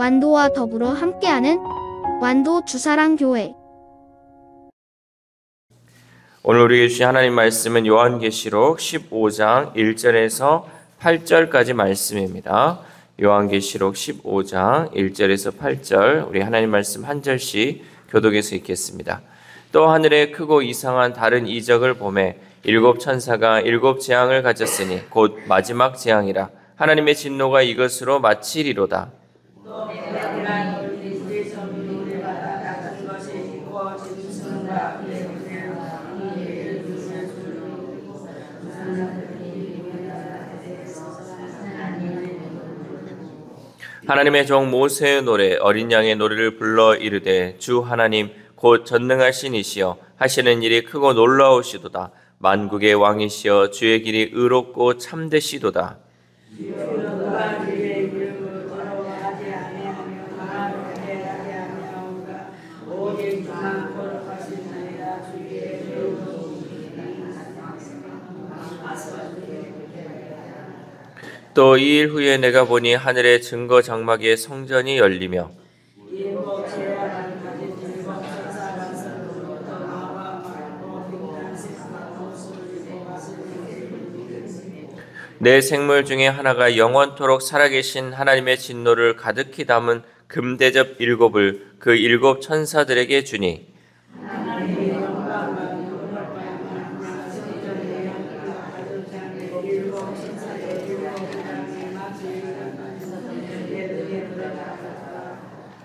완도와 더불어 함께하는 완도 주사랑교회. 오늘 우리에게 주신 하나님 말씀은 요한계시록 15장 1절에서 8절까지 말씀입니다. 요한계시록 15장 1절에서 8절, 우리 하나님 말씀 한 절씩 교독해서 읽겠습니다. 또 하늘에 크고 이상한 다른 이적을 보매 일곱 천사가 일곱 재앙을 가졌으니 곧 마지막 재앙이라. 하나님의 진노가 이것으로 마치리로다. 하나님의 종 모세의 노래 어린 양의 노래를 불러 이르되 주 하나님 곧 전능하신 이시여 하시는 일이 크고 놀라우시도다. 만국의 왕이시여 주의 길이 의롭고 참되시도다. 또 이 일 후에 내가 보니 하늘의 증거 장막의 성전이 열리며 내 생물 중에 하나가 영원토록 살아계신 하나님의 진노를 가득히 담은 금대접 일곱을 그 일곱 천사들에게 주니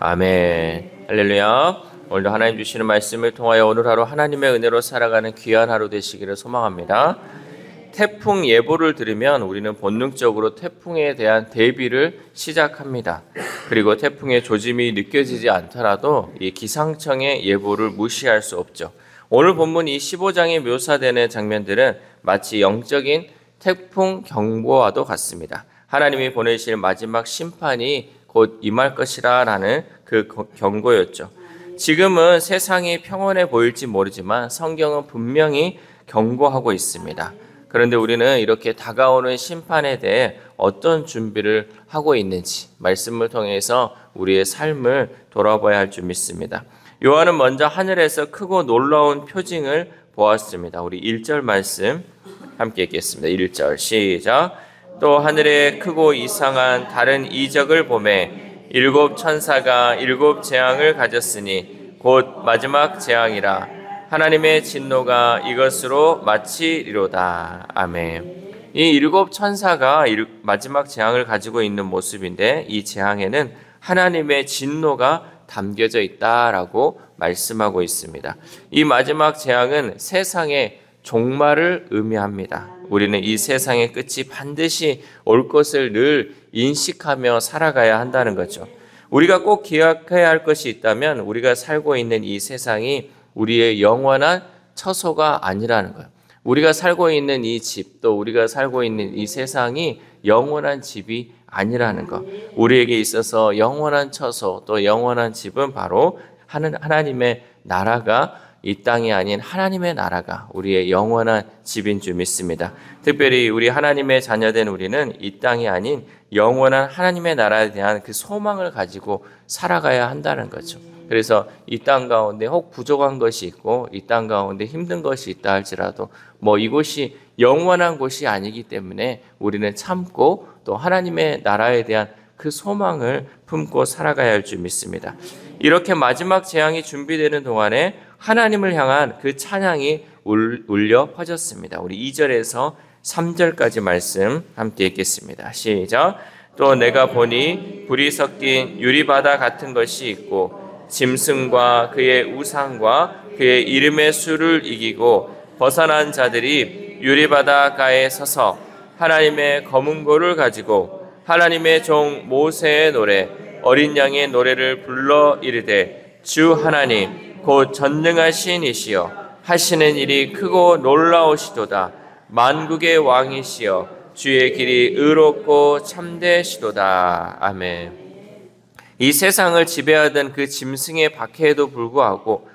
아멘. 할렐루야. 오늘도 하나님 주시는 말씀을 통하여 오늘 하루 하나님의 은혜로 살아가는 귀한 하루 되시기를 소망합니다. 태풍 예보를 들으면 우리는 본능적으로 태풍에 대한 대비를 시작합니다. 그리고 태풍의 조짐이 느껴지지 않더라도 이 기상청의 예보를 무시할 수 없죠. 오늘 본문 이 15장에 묘사되는 장면들은 마치 영적인 태풍 경보와도 같습니다. 하나님이 보내실 마지막 심판이 곧 임할 것이라 라는 그 경고였죠. 지금은 세상이 평온해 보일지 모르지만 성경은 분명히 경고하고 있습니다. 그런데 우리는 이렇게 다가오는 심판에 대해 어떤 준비를 하고 있는지 말씀을 통해서 우리의 삶을 돌아봐야 할 줄 믿습니다. 요한은 먼저 하늘에서 크고 놀라운 표징을 보았습니다. 우리 1절 말씀 함께 읽겠습니다. 1절 시작. 또 하늘에 크고 이상한 다른 이적을 보매 일곱 천사가 일곱 재앙을 가졌으니 곧 마지막 재앙이라. 하나님의 진노가 이것으로 마치리로다. 아멘. 이 일곱 천사가 마지막 재앙을 가지고 있는 모습인데 이 재앙에는 하나님의 진노가 담겨져 있다라고 말씀하고 있습니다. 이 마지막 재앙은 세상의 종말을 의미합니다. 우리는 이 세상의 끝이 반드시 올 것을 늘 인식하며 살아가야 한다는 거죠. 우리가 꼭 기억해야 할 것이 있다면 우리가 살고 있는 이 세상이 우리의 영원한 처소가 아니라는 거예요. 우리가 살고 있는 이 집, 또 우리가 살고 있는 이 세상이 영원한 집이 아니라는 것. 우리에게 있어서 영원한 처소, 또 영원한 집은 바로 하나님의 나라가 이 땅이 아닌 하나님의 나라가 우리의 영원한 집인 줄 믿습니다. 특별히 우리 하나님의 자녀된 우리는 이 땅이 아닌 영원한 하나님의 나라에 대한 그 소망을 가지고 살아가야 한다는 거죠. 그래서 이 땅 가운데 혹 부족한 것이 있고 이 땅 가운데 힘든 것이 있다 할지라도 이곳이 영원한 곳이 아니기 때문에 우리는 참고 또 하나님의 나라에 대한 그 소망을 품고 살아가야 할 줄 믿습니다. 이렇게 마지막 재앙이 준비되는 동안에 하나님을 향한 그 찬양이 울려 퍼졌습니다. 우리 2절에서 3절까지 말씀 함께 읽겠습니다. 시작. 또 내가 보니 불이 섞인 유리바다 같은 것이 있고 짐승과 그의 우상과 그의 이름의 수를 이기고 벗어난 자들이 유리바다가에 서서 하나님의 검은고를 가지고 하나님의 종 모세의 노래 어린 양의 노래를 불러 이르되 주 하나님 곧 전능하신 이시여 하시는 일이 크고 놀라우시도다. 만국의 왕이시여 주의 길이 의롭고 참되시도다. 아멘. 이 세상을 지배하던 그 짐승의 박해에도 불구하고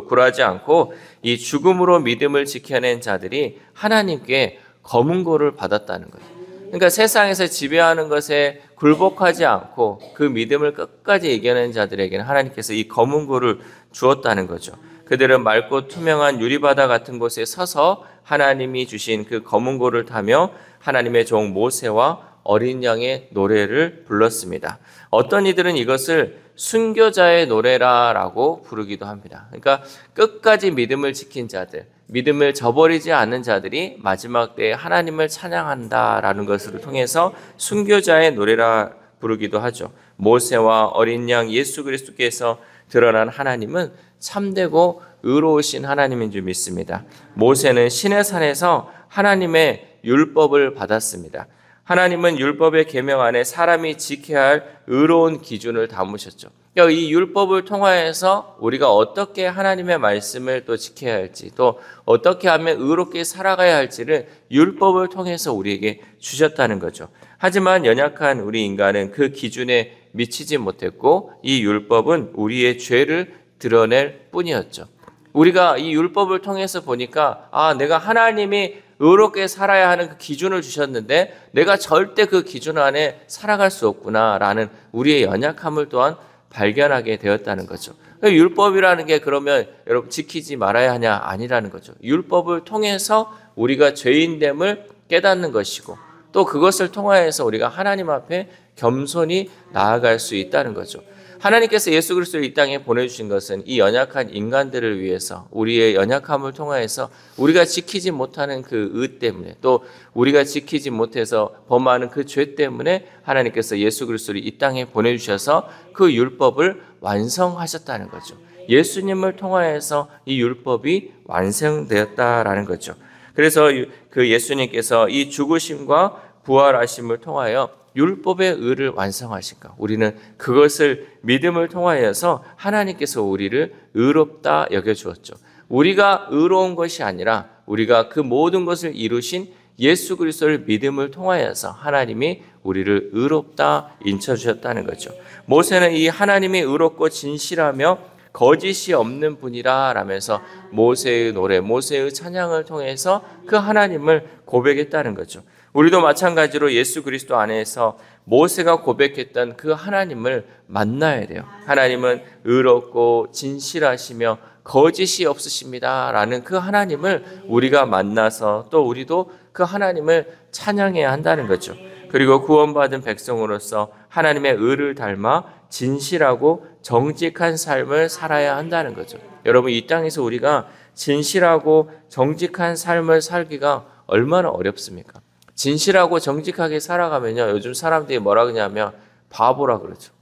굴하지 않고 이 죽음으로 믿음을 지켜낸 자들이 하나님께 검은고를 받았다는 거예요. 그러니까 세상에서 지배하는 것에 굴복하지 않고 그 믿음을 끝까지 이겨낸 자들에게는 하나님께서 이 검은 고를 주었다는 거죠. 그들은 맑고 투명한 유리바다 같은 곳에 서서 하나님이 주신 그 검은 고를 타며 하나님의 종 모세와 어린 양의 노래를 불렀습니다. 어떤 이들은 이것을 순교자의 노래라고 부르기도 합니다. 그러니까 끝까지 믿음을 지킨 자들, 믿음을 저버리지 않는 자들이 마지막 때에 하나님을 찬양한다라는 것을 통해서 순교자의 노래라 부르기도 하죠. 모세와 어린 양 예수 그리스도께서 드러난 하나님은 참되고 의로우신 하나님인 줄 믿습니다. 모세는 시내산에서 하나님의 율법을 받았습니다. 하나님은 율법의 계명 안에 사람이 지켜야 할 의로운 기준을 담으셨죠. 이 율법을 통하여서 우리가 어떻게 하나님의 말씀을 또 지켜야 할지, 또 어떻게 하면 의롭게 살아가야 할지를 율법을 통해서 우리에게 주셨다는 거죠. 하지만 연약한 우리 인간은 그 기준에 미치지 못했고 이 율법은 우리의 죄를 드러낼 뿐이었죠. 우리가 이 율법을 통해서 보니까 내가 하나님이 의롭게 살아야 하는 그 기준을 주셨는데 내가 절대 그 기준 안에 살아갈 수 없구나라는 우리의 연약함을 또한 발견하게 되었다는 거죠. 율법이라는 게 그러면 여러분 지키지 말아야 하냐? 아니라는 거죠. 율법을 통해서 우리가 죄인됨을 깨닫는 것이고 또 그것을 통하여서 우리가 하나님 앞에 겸손히 나아갈 수 있다는 거죠. 하나님께서 예수 그리스도를 이 땅에 보내주신 것은 이 연약한 인간들을 위해서 우리의 연약함을 통하여서 우리가 지키지 못하는 그 의 때문에 또 우리가 지키지 못해서 범하는 그 죄 때문에 하나님께서 예수 그리스도를 이 땅에 보내주셔서 그 율법을 완성하셨다는 거죠. 예수님을 통하여서 이 율법이 완성되었다라는 거죠. 그래서 그 예수님께서 이 죽으심과 부활하심을 통하여 율법의 의를 완성하신가? 우리는 그것을 믿음을 통하여서 하나님께서 우리를 의롭다 여겨주었죠. 우리가 의로운 것이 아니라 우리가 그 모든 것을 이루신 예수 그리스도를 믿음을 통하여서 하나님이 우리를 의롭다 인쳐주셨다는 거죠. 모세는 이 하나님이 의롭고 진실하며 거짓이 없는 분이라 라면서 모세의 노래, 모세의 찬양을 통해서 그 하나님을 고백했다는 거죠. 우리도 마찬가지로 예수 그리스도 안에서 모세가 고백했던 그 하나님을 만나야 돼요. 하나님은 의롭고 진실하시며 거짓이 없으십니다 라는 그 하나님을 우리가 만나서 또 우리도 그 하나님을 찬양해야 한다는 거죠. 그리고 구원받은 백성으로서 하나님의 의를 닮아 진실하고 정직한 삶을 살아야 한다는 거죠. 여러분, 이 땅에서 우리가 진실하고 정직한 삶을 살기가 얼마나 어렵습니까? 진실하고 정직하게 살아가면요, 요즘 사람들이 뭐라 그러냐면 바보라 그러죠.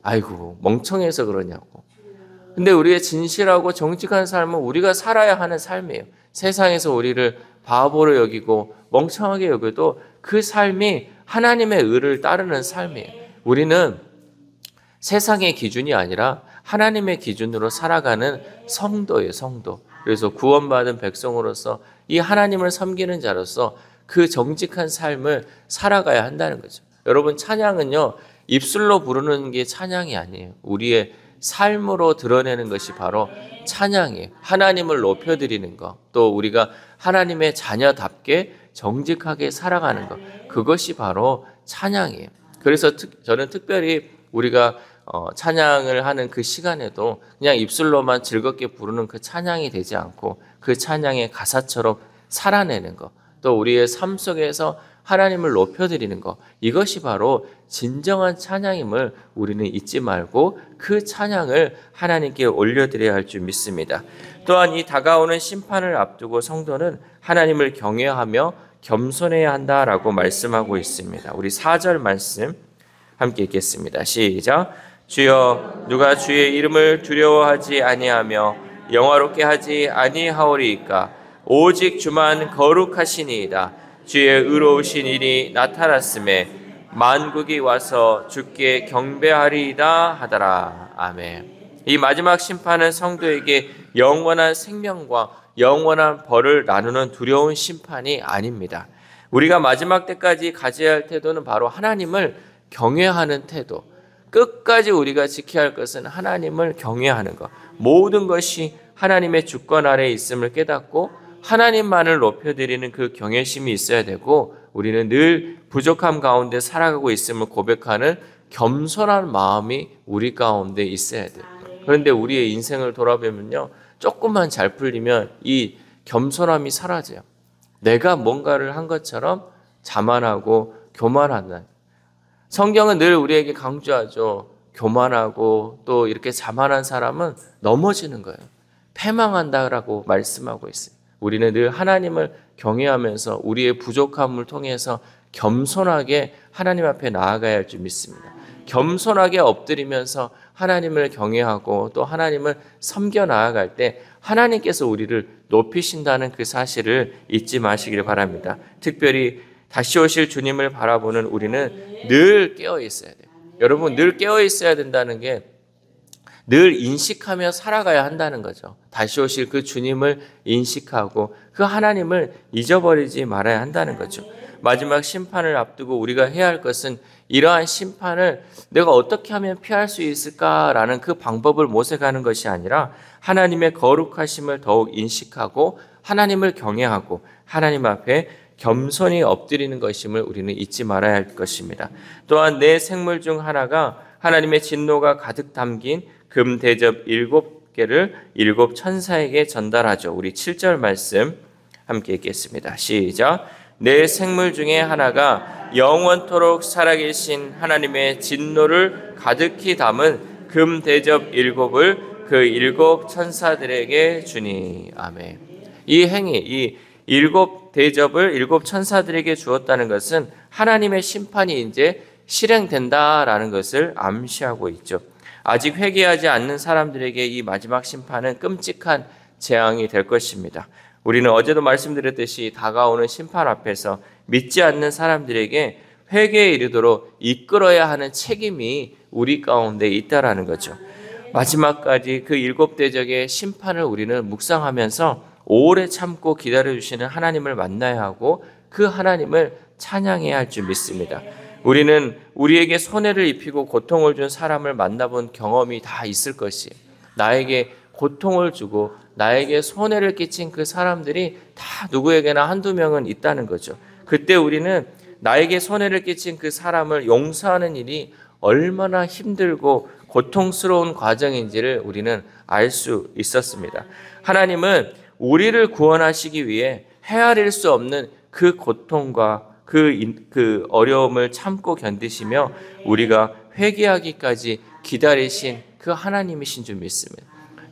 아이고 멍청해서 그러냐고. 근데 우리의 진실하고 정직한 삶은 우리가 살아야 하는 삶이에요. 세상에서 우리를 바보로 여기고 멍청하게 여겨도 그 삶이 하나님의 의를 따르는 삶이에요. 우리는 세상의 기준이 아니라 하나님의 기준으로 살아가는 성도예요, 성도. 그래서 구원받은 백성으로서 이 하나님을 섬기는 자로서 그 정직한 삶을 살아가야 한다는 거죠. 여러분, 찬양은요, 입술로 부르는 게 찬양이 아니에요. 우리의 삶으로 드러내는 것이 바로 찬양이에요. 하나님을 높여드리는 것, 또 우리가 하나님의 자녀답게 정직하게 살아가는 것, 그것이 바로 찬양이에요. 그래서 저는 특별히 우리가 찬양을 하는 그 시간에도 그냥 입술로만 즐겁게 부르는 그 찬양이 되지 않고 그 찬양의 가사처럼 살아내는 것, 또 우리의 삶 속에서 하나님을 높여드리는 것, 이것이 바로 진정한 찬양임을 우리는 잊지 말고 그 찬양을 하나님께 올려드려야 할 줄 믿습니다. 또한 이 다가오는 심판을 앞두고 성도는 하나님을 경외하며 겸손해야 한다라고 말씀하고 있습니다. 우리 4절 말씀 함께 읽겠습니다. 시작. 주여, 누가 주의 이름을 두려워하지 아니하며 영화롭게 하지 아니하오리이까? 오직 주만 거룩하시니이다. 주의 의로우신 일이 나타났음에 만국이 와서 주께 경배하리이다 하더라. 아멘. 이 마지막 심판은 성도에게 영원한 생명과 영원한 벌을 나누는 두려운 심판이 아닙니다. 우리가 마지막 때까지 가져야 할 태도는 바로 하나님을 경외하는 태도. 끝까지 우리가 지켜야 할 것은 하나님을 경외하는 것. 모든 것이 하나님의 주권 아래에 있음을 깨닫고 하나님만을 높여드리는 그 경외심이 있어야 되고, 우리는 늘 부족함 가운데 살아가고 있음을 고백하는 겸손한 마음이 우리 가운데 있어야 돼요. 그런데 우리의 인생을 돌아보면요, 조금만 잘 풀리면 이 겸손함이 사라져요. 내가 뭔가를 한 것처럼 자만하고 교만한다. 성경은 늘 우리에게 강조하죠. 교만하고 또 이렇게 자만한 사람은 넘어지는 거예요. 패망한다라고 말씀하고 있어요. 우리는 늘 하나님을 경외하면서 우리의 부족함을 통해서 겸손하게 하나님 앞에 나아가야 할 줄 믿습니다. 겸손하게 엎드리면서 하나님을 경외하고 또 하나님을 섬겨 나아갈 때 하나님께서 우리를 높이신다는 그 사실을 잊지 마시길 바랍니다. 특별히 다시 오실 주님을 바라보는 우리는 늘 깨어 있어야 돼요. 여러분, 늘 깨어 있어야 된다는 게 늘 인식하며 살아가야 한다는 거죠. 다시 오실 그 주님을 인식하고 그 하나님을 잊어버리지 말아야 한다는 거죠. 마지막 심판을 앞두고 우리가 해야 할 것은 이러한 심판을 내가 어떻게 하면 피할 수 있을까라는 그 방법을 모색하는 것이 아니라 하나님의 거룩하심을 더욱 인식하고 하나님을 경외하고 하나님 앞에 겸손히 엎드리는 것임을 우리는 잊지 말아야 할 것입니다. 또한 내 생물 중 하나가 하나님의 진노가 가득 담긴 금 대접 7개를 7 천사에게 전달하죠. 우리 7절 말씀 함께 읽겠습니다. 시작. 내 생물 중에 하나가 영원토록 살아계신 하나님의 진노를 가득히 담은 금 대접 7을 그 7 천사들에게 주니. 아멘. 이 행위, 이 7 대접을 7 천사들에게 주었다는 것은 하나님의 심판이 이제 실행된다라는 것을 암시하고 있죠. 아직 회개하지 않는 사람들에게 이 마지막 심판은 끔찍한 재앙이 될 것입니다. 우리는 어제도 말씀드렸듯이 다가오는 심판 앞에서 믿지 않는 사람들에게 회개에 이르도록 이끌어야 하는 책임이 우리 가운데 있다라는 거죠. 마지막까지 그 7 대적의 심판을 우리는 묵상하면서 오래 참고 기다려주시는 하나님을 만나야 하고 그 하나님을 찬양해야 할 줄 믿습니다. 우리는 우리에게 손해를 입히고 고통을 준 사람을 만나본 경험이 다 있을 것이에요. 나에게 고통을 주고 나에게 손해를 끼친 그 사람들이 다 누구에게나 한두 명은 있다는 거죠. 그때 우리는 나에게 손해를 끼친 그 사람을 용서하는 일이 얼마나 힘들고 고통스러운 과정인지를 우리는 알 수 있었습니다. 하나님은 우리를 구원하시기 위해 헤아릴 수 없는 그 고통과 그 어려움을 참고 견디시며 우리가 회개하기까지 기다리신 그 하나님이신 줄 믿습니다.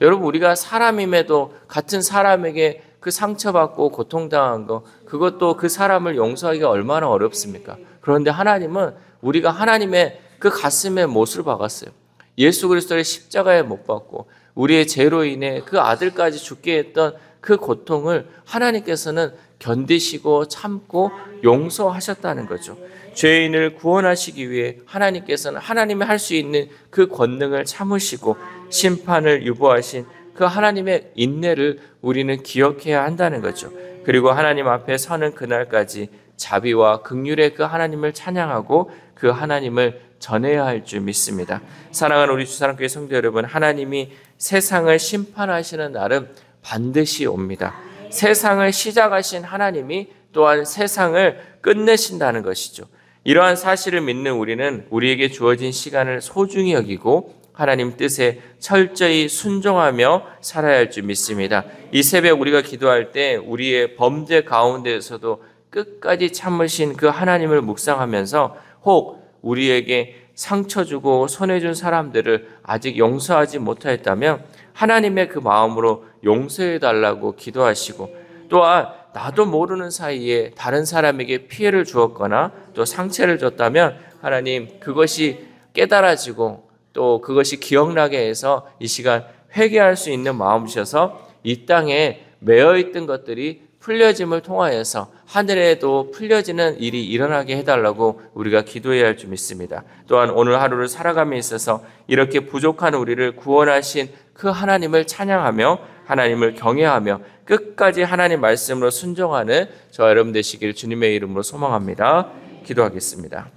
여러분, 우리가 사람임에도 같은 사람에게 그 상처받고 고통당한 거, 그것도 그 사람을 용서하기가 얼마나 어렵습니까? 그런데 하나님은 우리가 하나님의 그 가슴에 못을 박았어요. 예수 그리스도의 십자가에 못 박고 우리의 죄로 인해 그 아들까지 죽게 했던 그 고통을 하나님께서는 견디시고 참고 용서하셨다는 거죠. 죄인을 구원하시기 위해 하나님께서는 하나님이 할 수 있는 그 권능을 참으시고 심판을 유보하신 그 하나님의 인내를 우리는 기억해야 한다는 거죠. 그리고 하나님 앞에 서는 그날까지 자비와 긍휼의 그 하나님을 찬양하고 그 하나님을 전해야 할 줄 믿습니다. 사랑하는 우리 주사랑교회 성도 여러분, 하나님이 세상을 심판하시는 날은 반드시 옵니다. 세상을 시작하신 하나님이 또한 세상을 끝내신다는 것이죠. 이러한 사실을 믿는 우리는 우리에게 주어진 시간을 소중히 여기고 하나님 뜻에 철저히 순종하며 살아야 할 줄 믿습니다. 이 새벽 우리가 기도할 때 우리의 범죄 가운데에서도 끝까지 참으신 그 하나님을 묵상하면서 혹 우리에게 상처 주고 손해 준 사람들을 아직 용서하지 못하였다면 하나님의 그 마음으로 용서해 달라고 기도하시고, 또한 나도 모르는 사이에 다른 사람에게 피해를 주었거나 또 상처를 줬다면 하나님 그것이 깨달아지고 또 그것이 기억나게 해서 이 시간 회개할 수 있는 마음 주셔서 이 땅에 매여있던 것들이 풀려짐을 통하여서 하늘에도 풀려지는 일이 일어나게 해달라고 우리가 기도해야 할 줄 믿습니다. 또한 오늘 하루를 살아감에 있어서 이렇게 부족한 우리를 구원하신 그 하나님을 찬양하며 하나님을 경외하며 끝까지 하나님 말씀으로 순종하는 저와 여러분 되시길 주님의 이름으로 소망합니다. 기도하겠습니다.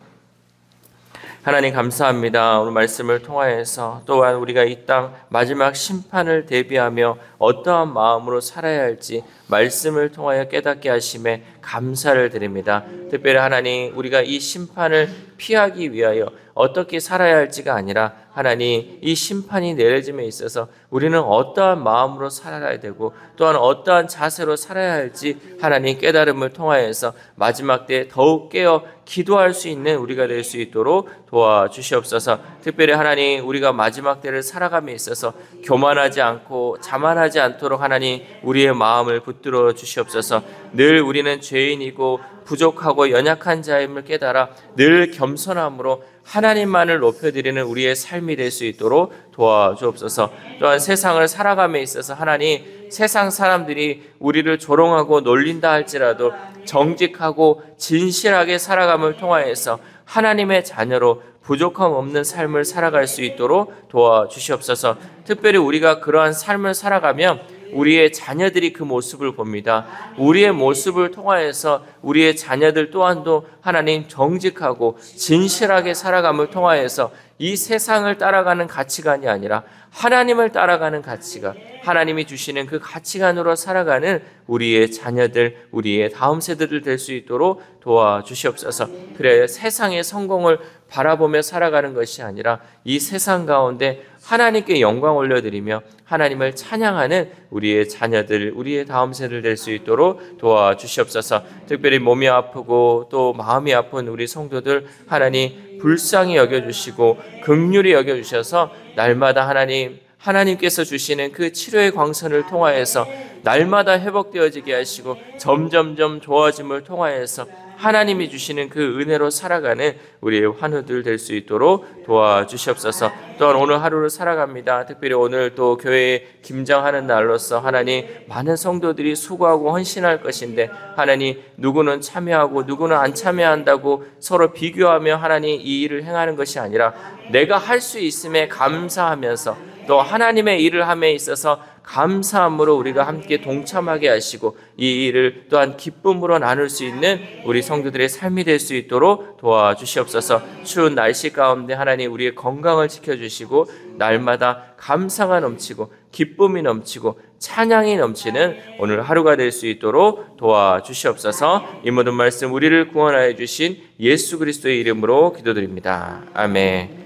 하나님 감사합니다. 오늘 말씀을 통하여서 또한 우리가 이 땅 마지막 심판을 대비하며 어떠한 마음으로 살아야 할지 말씀을 통하여 깨닫게 하심에 감사를 드립니다. 특별히 하나님, 우리가 이 심판을 피하기 위하여 어떻게 살아야 할지가 아니라 하나님, 이 심판이 내려짐에 있어서 우리는 어떠한 마음으로 살아야 되고 또한 어떠한 자세로 살아야 할지 하나님 깨달음을 통하여서 마지막 때 더욱 깨어 기도할 수 있는 우리가 될 수 있도록 도와주시옵소서. 특별히 하나님, 우리가 마지막 때를 살아감에 있어서 교만하지 않고 자만하지 않도록 하나님 우리의 마음을 붙들어 주시옵소서. 늘 우리는 죄인이고 부족하고 연약한 자임을 깨달아 늘 겸손함으로 하나님만을 높여드리는 우리의 삶이 될 수 있도록 도와주옵소서. 또한 세상을 살아감에 있어서 하나님, 세상 사람들이 우리를 조롱하고 놀린다 할지라도 정직하고 진실하게 살아감을 통하여서 하나님의 자녀로 부족함 없는 삶을 살아갈 수 있도록 도와주시옵소서. 특별히 우리가 그러한 삶을 살아가면 우리의 자녀들이 그 모습을 봅니다. 우리의 모습을 통하여서 우리의 자녀들 또한도 하나님 정직하고 진실하게 살아감을 통하여서 이 세상을 따라가는 가치관이 아니라 하나님을 따라가는 가치관, 하나님이 주시는 그 가치관으로 살아가는 우리의 자녀들, 우리의 다음 세대들 될 수 있도록 도와주시옵소서. 그래야 세상의 성공을 바라보며 살아가는 것이 아니라 이 세상 가운데 하나님께 영광 올려드리며 하나님을 찬양하는 우리의 자녀들, 우리의 다음 세대들 될 수 있도록 도와주시옵소서. 특별히 몸이 아프고 또 마음이 아픈 우리 성도들 하나님 불쌍히 여겨주시고 긍휼히 여겨주셔서 날마다 하나님께서 주시는 그 치료의 광선을 통하여서 날마다 회복되어지게 하시고 점점점 좋아짐을 통하여서 하나님이 주시는 그 은혜로 살아가는 우리의 환우들 될 수 있도록 도와주시옵소서. 또한 오늘 하루를 살아갑니다. 특별히 오늘 또 교회에 김장하는 날로서 하나님, 많은 성도들이 수고하고 헌신할 것인데 하나님, 누구는 참여하고 누구는 안 참여한다고 서로 비교하며 하나님 이 일을 행하는 것이 아니라 내가 할 수 있음에 감사하면서 또 하나님의 일을 함에 있어서 감사함으로 우리가 함께 동참하게 하시고 이 일을 또한 기쁨으로 나눌 수 있는 우리 성도들의 삶이 될 수 있도록 도와주시옵소서. 추운 날씨 가운데 하나님 우리의 건강을 지켜주시고 날마다 감사가 넘치고 기쁨이 넘치고 찬양이 넘치는 오늘 하루가 될 수 있도록 도와주시옵소서. 이 모든 말씀 우리를 구원하여 주신 예수 그리스도의 이름으로 기도드립니다. 아멘.